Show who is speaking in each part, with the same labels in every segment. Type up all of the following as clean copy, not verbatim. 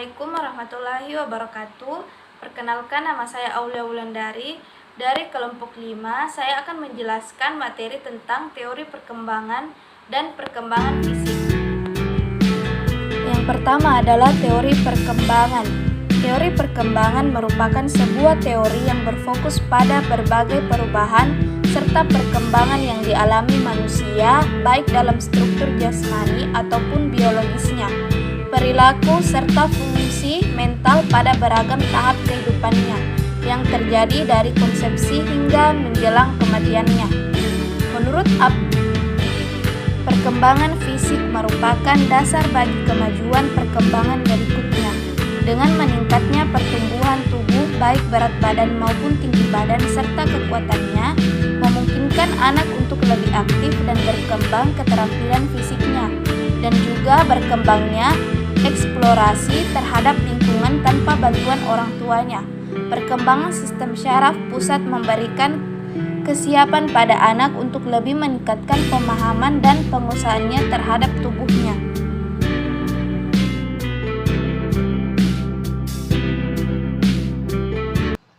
Speaker 1: Assalamualaikum warahmatullahi wabarakatuh. Perkenalkan, nama saya Aulia Wulandari. Dari kelompok 5, saya akan menjelaskan materi tentang teori perkembangan dan perkembangan fisik. Yang pertama adalah teori perkembangan. Teori perkembangan merupakan sebuah teori yang berfokus pada berbagai perubahan serta perkembangan yang dialami manusia, baik dalam struktur jasmani ataupun biologisnya, perilaku serta fungsi mental pada beragam tahap kehidupannya yang terjadi dari konsepsi hingga menjelang kematiannya. Menurut perkembangan fisik merupakan dasar bagi kemajuan perkembangan berikutnya. Dengan meningkatnya pertumbuhan tubuh baik berat badan maupun tinggi badan serta kekuatannya, memungkinkan anak untuk lebih aktif dan berkembang keterampilan fisiknya, dan juga berkembangnya eksplorasi terhadap lingkungan tanpa bantuan orang tuanya. Perkembangan sistem syaraf pusat memberikan kesiapan pada anak untuk lebih meningkatkan pemahaman dan penguasaannya terhadap tubuhnya.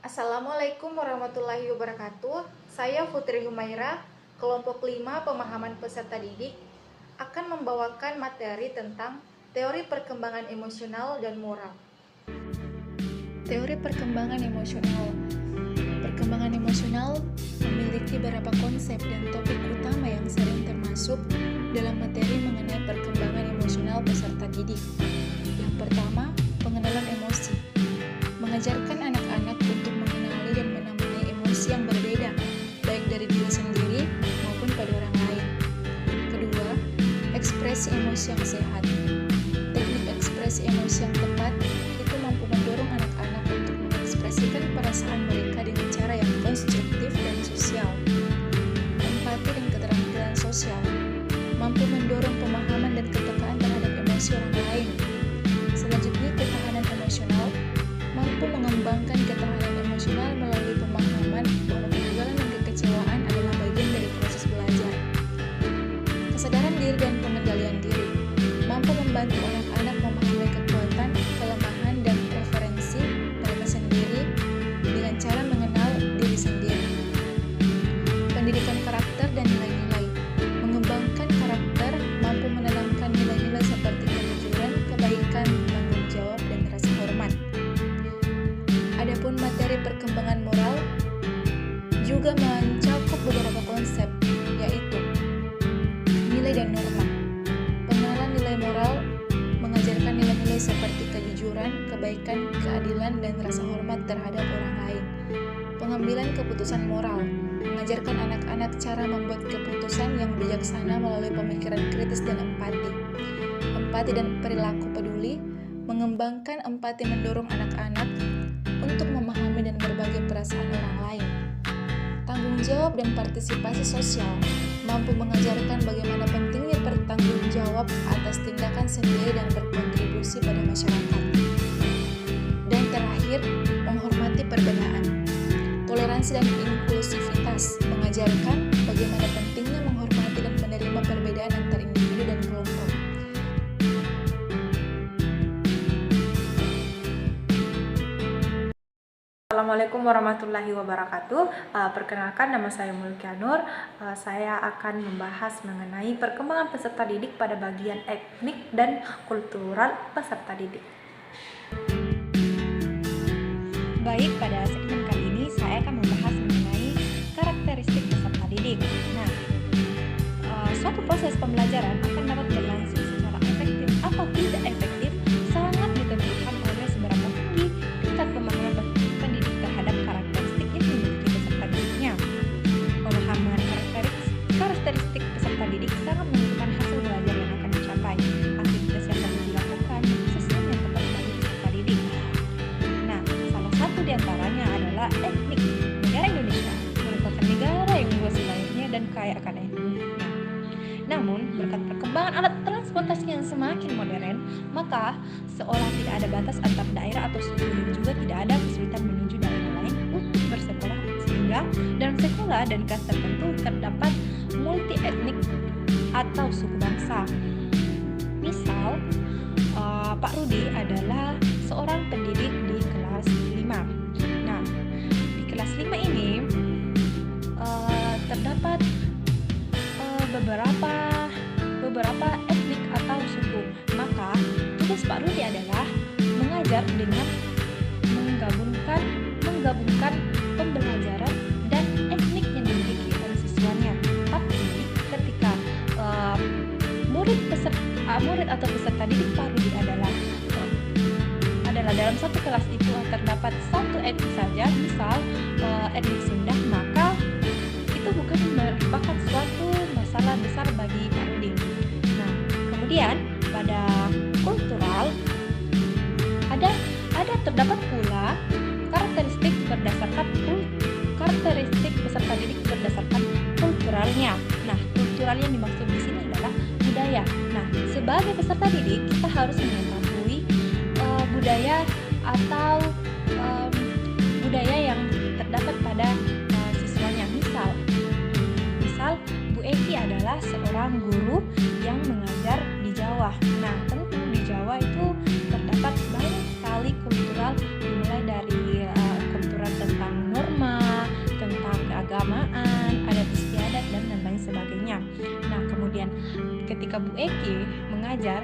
Speaker 2: Assalamualaikum warahmatullahi wabarakatuh. Saya Putri Humaira, kelompok 5 pemahaman peserta didik, akan membawakan materi tentang teori perkembangan emosional dan moral. Teori perkembangan emosional. Perkembangan emosional memiliki beberapa konsep dan topik utama yang sering termasuk dalam materi mengenai perkembangan emosional peserta didik. Yang pertama, pengenalan emosi. Mengajarkan anak-anak untuk mengenali dan menamai emosi yang berbeda, baik dari diri sendiri maupun pada orang lain. Kedua, ekspresi emosi yang sehat. Teknik ekspresi emosi yang tepat itu mampu mendorong anak-anak untuk mengekspresikan perasaan mereka dengan cara yang konstruktif dan sosial. Empati dan keterampilan sosial mampu mendorong pemahaman dan kepekaan terhadap emosi orang lain. Selanjutnya, ketahanan emosional mampu mengembangkan ketahanan emosional melalui pemahaman bahwa kegagalan dan kekecewaan adalah bagian dari proses belajar. Kesadaran diri dan pengendalian diri mampu membantu anak-anak memahami kekuatan, kelemahan, dan preferensi mereka sendiri dengan cara mengenal diri sendiri. Pendidikan karakter dan nilai-nilai mengembangkan karakter mampu menanamkan nilai-nilai seperti kejujuran, kebaikan, tanggung jawab, dan rasa hormat. Adapun materi perkembangan moral juga mencakup beberapa konsep, yaitu nilai dan norma. Pengenalan nilai moral mengajarkan nilai-nilai seperti kejujuran, kebaikan, keadilan, dan rasa hormat terhadap orang lain. Pengambilan keputusan moral mengajarkan anak-anak cara membuat keputusan yang bijaksana melalui pemikiran kritis dan empati. Empati dan perilaku peduli mengembangkan empati mendorong anak-anak untuk memahami dan berbagi perasaan orang lain. Tanggung jawab dan partisipasi sosial mampu mengajarkan bagaimana pentingnya bertanggung jawab atas tindakan sendiri dan berkontribusi pada masyarakat. Dan terakhir, menghormati perbedaan. Toleransi dan inklusivitas mengajarkan bagaimana pentingnya menghormati dan menerima perbedaan antar individu dan kelompok.
Speaker 3: Assalamualaikum warahmatullahi wabarakatuh. Perkenalkan, nama saya Mulkia Nur. Saya akan membahas mengenai perkembangan peserta didik pada bagian etnik dan kultural peserta didik.
Speaker 4: Baik, pada segmen kali ini saya akan membahas mengenai karakteristik peserta didik. Nah, suatu proses pembelajaran akan dapat berlangsung secara efektif atau tidak efektif sangat ditentukan oleh seberapa tinggi tingkat pemahaman pendidik terhadap karakteristik yang dimiliki peserta didiknya. Pemahaman karakteristik peserta didik sangat menentukan hasil belajar yang akan dicapai, aktivitas yang perlu dilakukan, sesuai yang tepat bagi peserta didik. Nah, salah satu di antaranya adalah etnik. Negara Indonesia merupakan negara yang luas wilayahnya dan kaya akan etniknya. Namun, berkat perkembangan alat transportasi yang semakin modern, maka seolah tidak ada batas antar daerah atau suku dan juga tidak ada kesulitan menuju daerah lain untuk bersekolah, sehingga dalam sekolah dan kelas tertentu terdapat multi etnik atau suku bangsa. Misal, Pak Rudi adalah tugas Pak Rudi adalah mengajar dengan menggabungkan pembelajaran dan teknik yang dimiliki oleh siswanya. Tapi ketika murid atau peserta didik Pak Rudi adalah dalam satu kelas itu terdapat satu etnik saja, misal etnik Sunda, maka itu bukan merupakan suatu masalah besar bagi Pak Rudi. Nah, kemudian pada kultural terdapat pula karakteristik peserta didik berdasarkan kulturalnya. Nah, kultural yang dimaksud di sini adalah budaya. Nah, sebagai peserta didik kita harus mengetahui budaya atau budaya yang terdapat pada siswanya. Misal Bu Eki adalah seorang guru yang mengajar di Jawa. Nah, tentu di Jawa itu terdapat banyak sekali kultural, dimulai dari kultural tentang norma, tentang keagamaan, adat istiadat, dan lain sebagainya. Nah, kemudian ketika Bu Eki mengajar,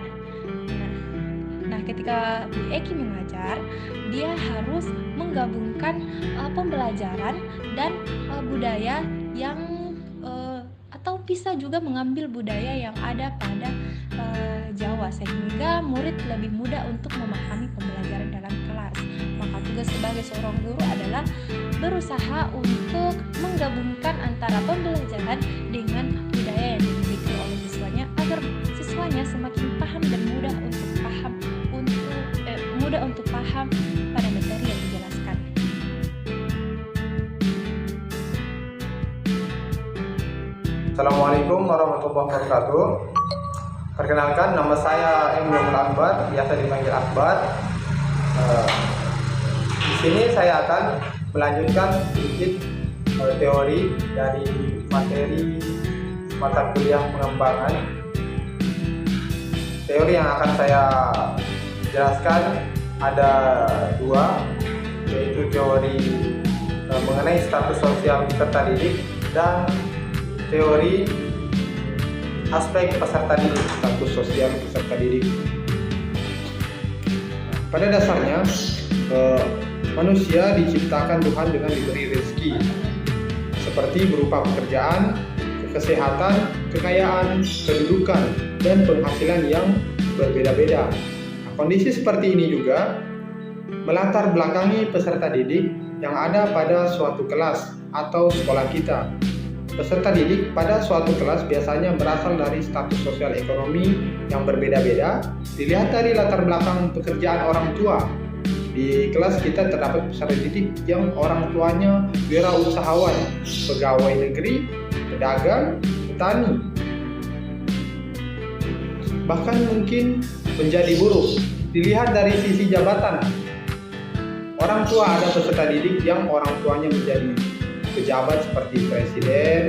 Speaker 4: dia harus menggabungkan pembelajaran dan budaya yang atau bisa juga mengambil budaya yang ada pada Jawa, sehingga murid lebih mudah untuk memahami pembelajaran dalam kelas. Maka tugas sebagai seorang guru adalah berusaha untuk menggabungkan antara pembelajaran dengan budaya yang dimiliki oleh siswanya, agar siswanya semakin paham dan mudah untuk paham pada materi yang dijelaskan.
Speaker 5: Assalamualaikum warahmatullahi wabarakatuh. Perkenalkan, nama saya Emil Akbar, biasa dipanggil Akbar. Di sini saya akan melanjutkan sedikit teori dari materi mata kuliah pengembangan. Teori yang akan saya jelaskan ada dua, yaitu teori mengenai status sosial peserta didik dan teori aspek peserta didik, status sosial peserta didik. Pada dasarnya manusia diciptakan Tuhan dengan diberi rezeki seperti berupa pekerjaan, kesehatan, kekayaan, kedudukan, dan penghasilan yang berbeda-beda. Kondisi seperti ini juga melatar belakangi peserta didik yang ada pada suatu kelas atau sekolah kita. Peserta didik pada suatu kelas biasanya berasal dari status sosial ekonomi yang berbeda-beda. Dilihat dari latar belakang pekerjaan orang tua. Di kelas kita terdapat peserta didik yang orang tuanya wirausahawan, pegawai negeri, pedagang, petani, bahkan mungkin menjadi buruh. Dilihat dari sisi jabatan, orang tua ada peserta didik yang orang tuanya menjadi pejabat seperti presiden,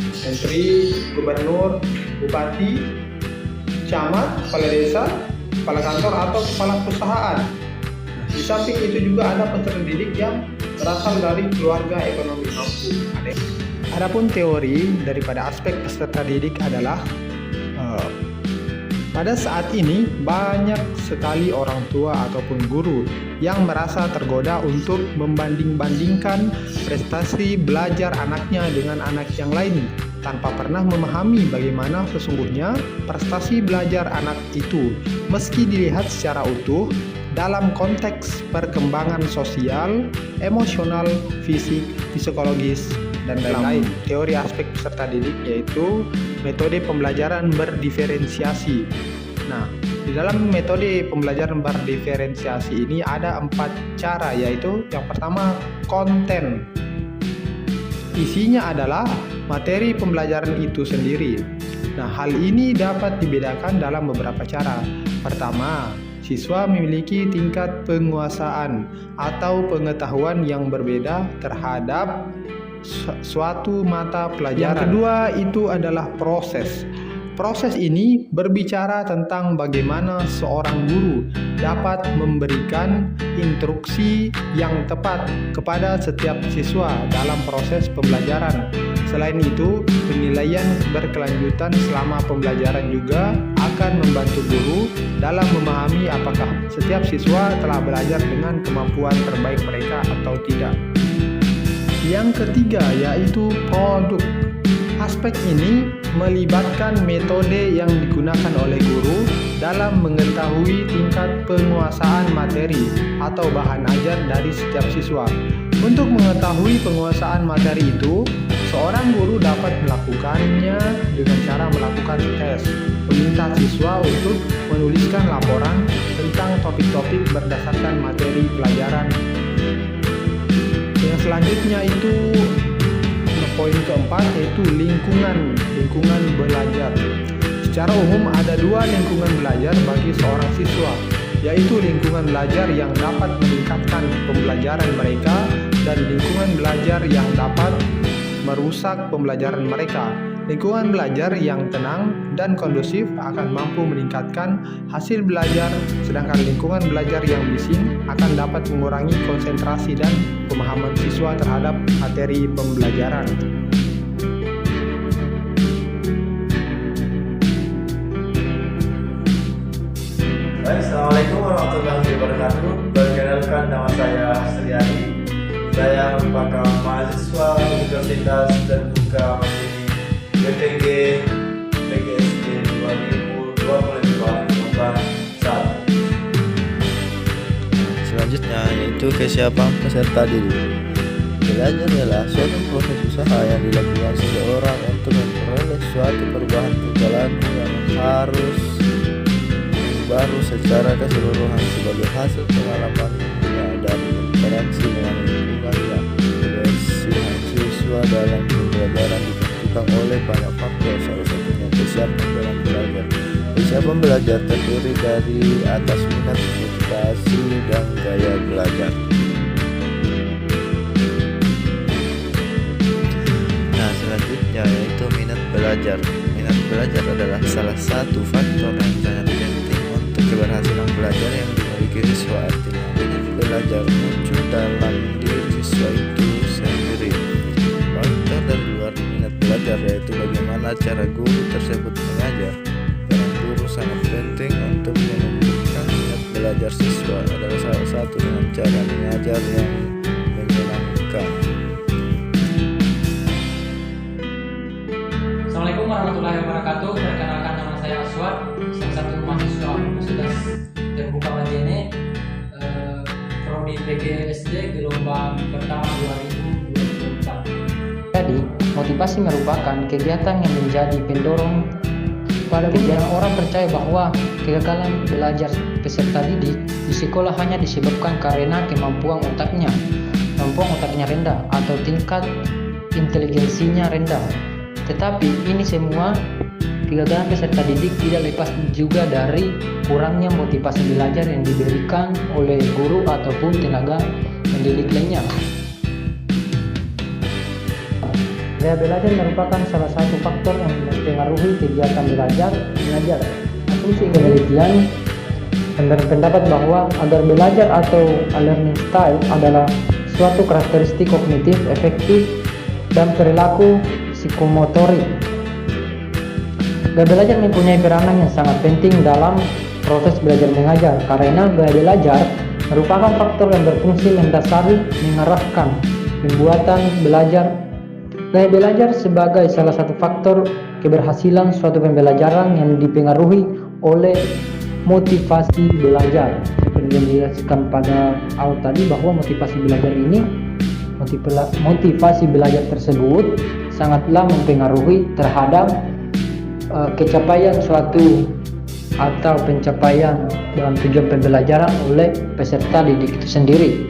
Speaker 5: menteri, gubernur, bupati, camat, kepala desa, kepala kantor, atau kepala perusahaan. Di samping itu juga ada peserta didik yang berasal dari keluarga ekonomi mampu. Adapun teori daripada aspek peserta didik adalah pada saat ini banyak sekali orang tua ataupun guru yang merasa tergoda untuk membanding-bandingkan prestasi belajar anaknya dengan anak yang lain tanpa pernah memahami bagaimana sesungguhnya prestasi belajar anak itu meski dilihat secara utuh dalam konteks perkembangan sosial, emosional, fisik, psikologis, dan lain-lain. Teori aspek peserta didik yaitu metode pembelajaran berdiferensiasi. Nah, di dalam metode pembelajaran berdiferensiasi ini ada 4 cara, yaitu yang pertama konten. Isinya adalah materi pembelajaran itu sendiri. Nah, hal ini dapat dibedakan dalam beberapa cara. Pertama, siswa memiliki tingkat penguasaan atau pengetahuan yang berbeda terhadap suatu mata pelajaran. Yang kedua itu adalah proses. Proses ini berbicara tentang bagaimana seorang guru dapat memberikan instruksi yang tepat kepada setiap siswa dalam proses pembelajaran. Selain itu, penilaian berkelanjutan selama pembelajaran juga akan akan membantu guru dalam memahami apakah setiap siswa telah belajar dengan kemampuan terbaik mereka atau tidak. Yang ketiga yaitu produk. Aspek ini melibatkan metode yang digunakan oleh guru dalam mengetahui tingkat penguasaan materi atau bahan ajar dari setiap siswa. Untuk mengetahui penguasaan materi itu, seorang guru dapat melakukannya dengan cara melakukan tes, meminta siswa untuk menuliskan laporan tentang topik-topik berdasarkan materi pelajaran. Yang selanjutnya itu poin keempat yaitu lingkungan belajar. Secara umum ada dua lingkungan belajar bagi seorang siswa, yaitu lingkungan belajar yang dapat meningkatkan pembelajaran mereka dan lingkungan belajar yang dapat merusak pembelajaran mereka. Lingkungan belajar yang tenang dan kondusif akan mampu meningkatkan hasil belajar, sedangkan lingkungan belajar yang bising akan dapat mengurangi konsentrasi dan pemahaman siswa terhadap materi pembelajaran.
Speaker 6: Assalamualaikum warahmatullahi wabarakatuh. Perkenalkan, nama saya Sriani. Saya merupakan mahasiswa Universitas Terbuka Mandiri PTG PGSD 2022-2021.
Speaker 7: Selanjutnya yaitu kesiapan peserta didik. Belajar adalah suatu proses usaha yang dilakukan seseorang untuk memperoleh suatu perubahan perilaku yang harus baru secara keseluruhan sebagai hasil pengalamannya dan interaksi dengan lingkungan yang kebersihan siswa dalam pembelajaran ditentukan oleh banyak faktor, salah satunya kesiapan dalam belajar. Kesiapan belajar terdiri dari atas minat, motivasi, dan gaya belajar. Nah, selanjutnya yaitu minat belajar. Minat belajar adalah salah satu faktor yang sangat penting untuk keberhasilan belajar yang dimiliki siswa. Artinya minat belajar muncul dalam diri siswa itu sendiri. Faktor dari luar minat belajar yaitu bagaimana cara guru tersebut mengajar. Peran guru sangat penting untuk menumbuhkan minat belajar siswa, adalah salah satu dengan cara mengajar yang menyenangkan.
Speaker 8: Assalamualaikum warahmatullahi wabarakatuh. Perkenalkan, nama saya Aswad, salah satu mahasiswa Universitas Terbuka Majene, prodi PGSD gelombang pertama 2024.
Speaker 9: Jadi, motivasi merupakan kegiatan yang menjadi pendorong pada beberapa orang percaya bahwa kegagalan belajar peserta didik di sekolah hanya disebabkan karena kemampuan otaknya rendah atau tingkat inteligensinya rendah. Tetapi ini semua kegagalan peserta didik tidak lepas juga dari kurangnya motivasi belajar yang diberikan oleh guru ataupun tenaga pendidik lainnya. Gaya belajar merupakan salah satu faktor yang mempengaruhi kegiatan belajar mengajar. Asumsi penelitian yang berpendapat bahwa agar belajar atau learning style adalah suatu karakteristik kognitif, efektif, dan perilaku psikomotorik. Gaya belajar mempunyai peranan yang sangat penting dalam proses belajar mengajar karena gaya belajar merupakan faktor yang berfungsi mendasari mengarahkan pembuatan belajar. Gaya belajar sebagai salah satu faktor keberhasilan suatu pembelajaran yang dipengaruhi oleh motivasi belajar. Seperti yang dijelaskan pada awal tadi bahwa motivasi belajar tersebut sangatlah mempengaruhi terhadap kecapaian suatu atau pencapaian dalam tujuan pembelajaran oleh peserta didik itu sendiri.